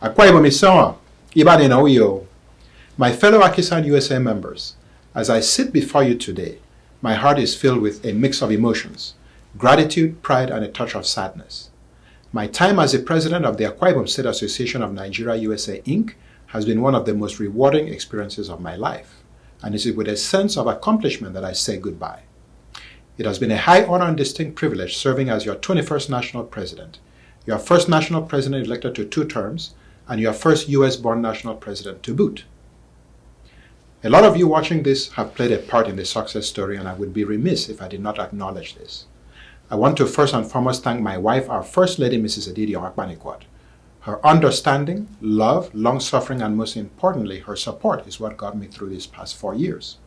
Akwa Ibom Isawa, Ibane na Uyo. My fellow AKISAN USA members, as I sit before you today, my heart is filled with a mix of emotions, gratitude, pride, and a touch of sadness. My time as the president of the Akwa Ibom State Association of Nigeria USA Inc. has been one of the most rewarding experiences of my life, and it is with a sense of accomplishment that I say goodbye. It has been a high honor and distinct privilege serving as your 21st national president, your first national president elected to 2 terms, and your first US-born national president to boot. A lot of you watching this have played a part in the success story, and I would be remiss if I did not acknowledge this. I want to first and foremost thank my wife, our First Lady, Mrs. Akpan-Iquot. Her understanding, love, long-suffering, and most importantly, her support is what got me through these past 4 years.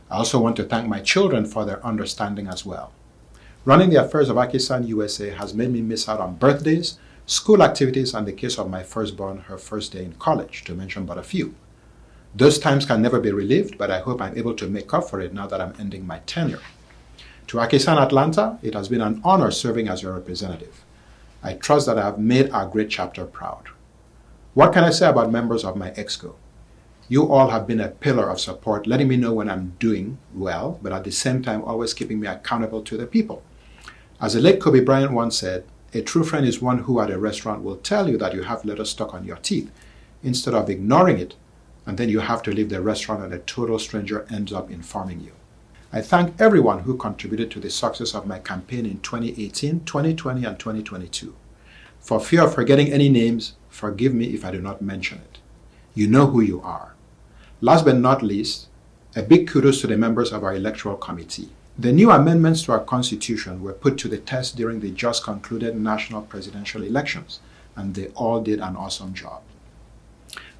I also want to thank my children for their understanding as well. Running the affairs of AKISAN USA has made me miss out on birthdays, school activities, and the case of my firstborn, her first day in college, to mention but a few. Those times can never be relived, but I hope I'm able to make up for it now that I'm ending my tenure. To AKISAN Atlanta, it has been an honor serving as your representative. I trust that I have made our great chapter proud. What can I say about members of my EXCO? You all have been a pillar of support, letting me know when I'm doing well, but at the same time always keeping me accountable to the people. As the late Kobe Bryant once said, a true friend is one who at a restaurant will tell you that you have lettuce stuck on your teeth, instead of ignoring it, and then you have to leave the restaurant and a total stranger ends up informing you. I thank everyone who contributed to the success of my campaign in 2018, 2020, and 2022. For fear of forgetting any names, forgive me if I do not mention it. You know who you are. Last but not least, a big kudos to the members of our electoral committee. The new amendments to our constitution were put to the test during the just concluded national presidential elections, and they all did an awesome job.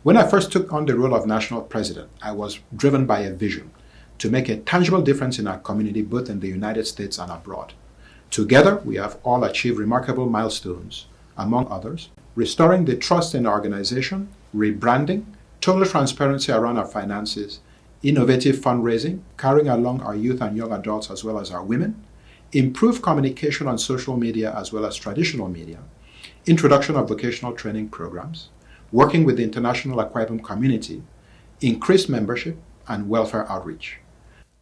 When I first took on the role of national president, I was driven by a vision to make a tangible difference in our community, both in the United States and abroad. Together, we have all achieved remarkable milestones, among others, restoring the trust in our organization, rebranding, total transparency around our finances, innovative fundraising, carrying along our youth and young adults as well as our women, improved communication on social media as well as traditional media, introduction of vocational training programs, working with the international Akwa Ibom community, increased membership, and welfare outreach.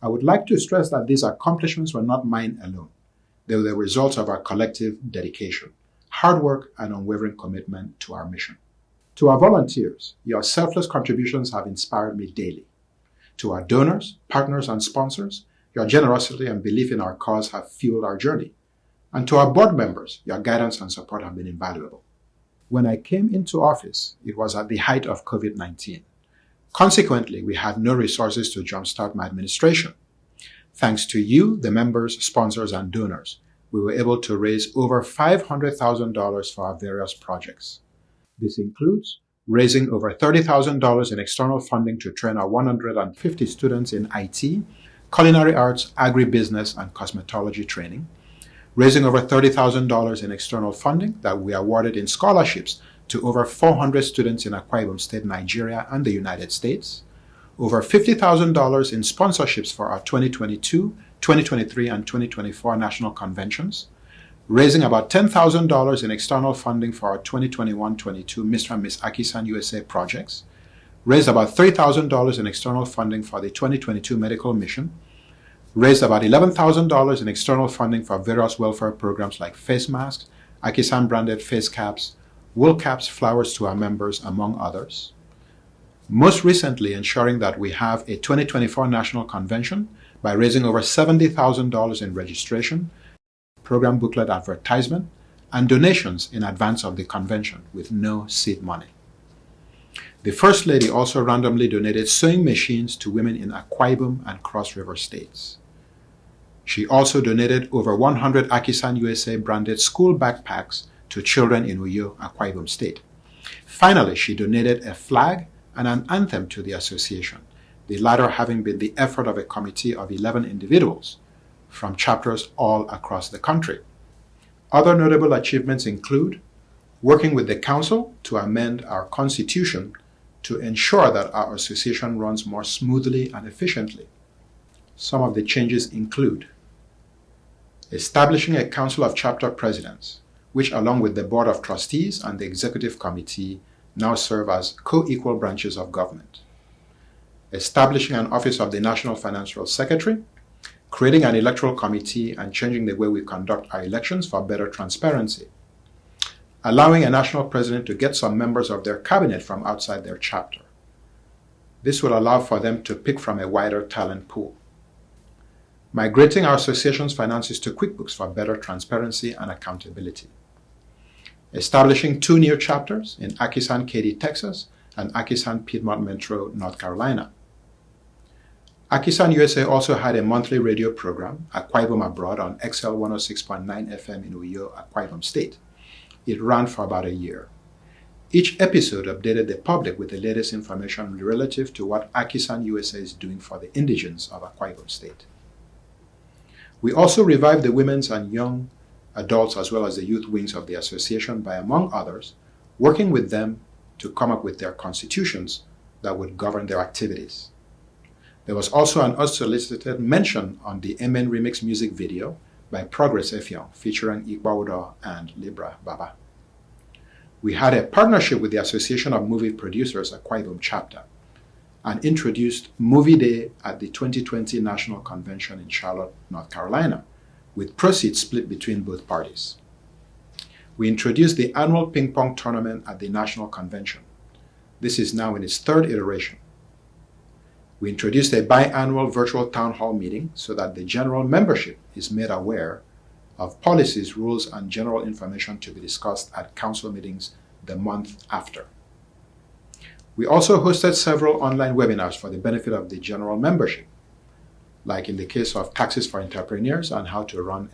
I would like to stress that these accomplishments were not mine alone. They were the results of our collective dedication, hard work, and unwavering commitment to our mission. To our volunteers, your selfless contributions have inspired me daily. To our donors, partners, and sponsors, your generosity and belief in our cause have fueled our journey. And to our board members, your guidance and support have been invaluable. When I came into office, it was at the height of COVID-19. Consequently, we had no resources to jumpstart my administration. Thanks to you, the members, sponsors, and donors, we were able to raise over $500,000 for our various projects. This includes raising over $30,000 in external funding to train our 150 students in IT, culinary arts, agribusiness, and cosmetology training, raising over $30,000 in external funding that we awarded in scholarships to over 400 students in Akwa Ibom State, Nigeria, and the United States, over $50,000 in sponsorships for our 2022, 2023, and 2024 national conventions, raising about $10,000 in external funding for our 2021-22 Mr. and Miss AKISAN USA projects, raised about $3,000 in external funding for the 2022 medical mission, raised about $11,000 in external funding for various welfare programs like face masks, AKISAN branded face caps, wool caps, flowers to our members, among others. Most recently, ensuring that we have a 2024 national convention by raising over $70,000 in registration, program booklet advertisement, and donations in advance of the convention with no seed money. The First Lady also randomly donated sewing machines to women in Akwa Ibom and Cross River states. She also donated over 100 AKISAN USA branded school backpacks to children in Uyo, Akwa Ibom State. Finally, she donated a flag and an anthem to the association, the latter having been the effort of a committee of 11 individuals from chapters all across the country. Other notable achievements include working with the Council to amend our Constitution to ensure that our association runs more smoothly and efficiently. Some of the changes include establishing a Council of Chapter Presidents, which along with the Board of Trustees and the Executive Committee now serve as co-equal branches of government. Establishing an office of the National Financial Secretary, creating an electoral committee and changing the way we conduct our elections for better transparency. Allowing a national president to get some members of their cabinet from outside their chapter. This will allow for them to pick from a wider talent pool. Migrating our association's finances to QuickBooks for better transparency and accountability. Establishing 2 new chapters in AKISAN Katy, Texas, and AKISAN Piedmont Metro, North Carolina. AKISAN USA also had a monthly radio program, Akwa Ibom Abroad, on XL 106.9 FM in Uyo, Akwa Ibom State. It ran for about a year. Each episode updated the public with the latest information relative to what AKISAN USA is doing for the indigents of Akwa Ibom State. We also revived the women's and young adults as well as the youth wings of the association by, among others, working with them to come up with their constitutions that would govern their activities. There was also an unsolicited mention on the MN Remix music video by Progress Effiong featuring Ikwa and Libra Baba. We had a partnership with the Association of Movie Producers Akwa Ibom chapter and introduced Movie Day at the 2020 National Convention in Charlotte, North Carolina, with proceeds split between both parties. We introduced the annual ping pong tournament at the National Convention. This is now in its 3rd iteration. We introduced a biannual virtual town hall meeting so that the general membership is made aware of policies, rules, and general information to be discussed at council meetings the month after. We also hosted several online webinars for the benefit of the general membership, like in the case of taxes for entrepreneurs and how to run